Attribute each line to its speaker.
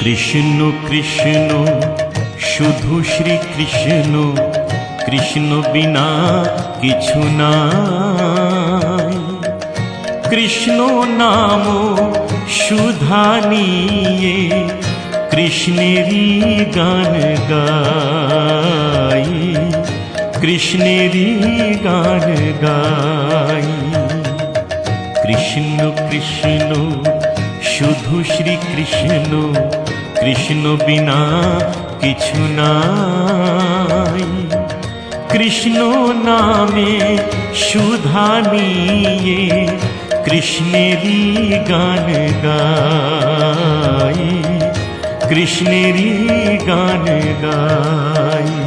Speaker 1: কৃষ্ণ কৃষ্ণ শুধু শ্রী কৃষ্ণ, কৃষ্ণ বিনা কিছু নাই। কৃষ্ণ নাম সুধা নিয়ে কৃষ্ণেরই গান গাই, কৃষ্ণেরই গান গাই। কৃষ্ণ কৃষ্ণ শুধু শ্রী কৃষ্ণ, কৃষ্ণ বিনা কিছু নাই। কৃষ্ণ নামে সুধা নিয়ে কৃষ্ণেরই গান গাই, কৃষ্ণেরই গান গাই।